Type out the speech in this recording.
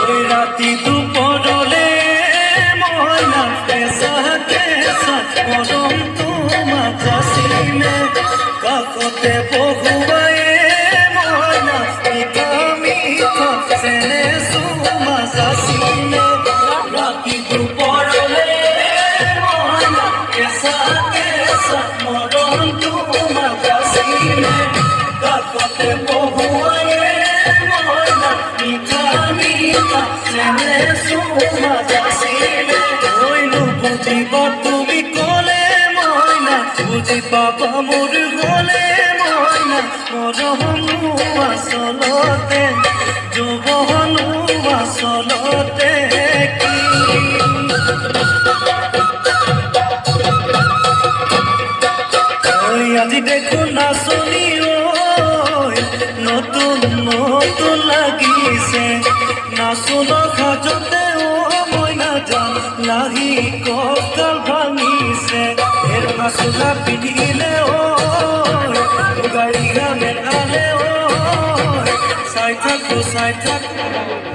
ওই রাতি দুপুরলে ময়না কেসা কেসা পরম তোমা যাসিলে কাকতে বহুবায়ে ময়না মিঠা মিঠা সেনে সুমা যাসিলে রাতি দুপুরলে ময়না কেসা কেসা পরম তোমা যাসিলে কাকতে বহুবায়ে ময়না মিঠা মিঠা সেনে সুমা যাসিলে ওইলো বুঝিবা তুমি কলে ময়না বুঝি পাবা মোর গলে ময়না মরহনু আসলতে যৌবনু আসলতে কি ওই আজি দেখো নাচনি ওই নতুন নতুন লাগিছে নাচন খাজতে ও মইনা জান লাহি ককাল ভাঙিছে এর নাচনা পিন্ধিলে ও গাড়ী গানে আলে ও চাই থাকো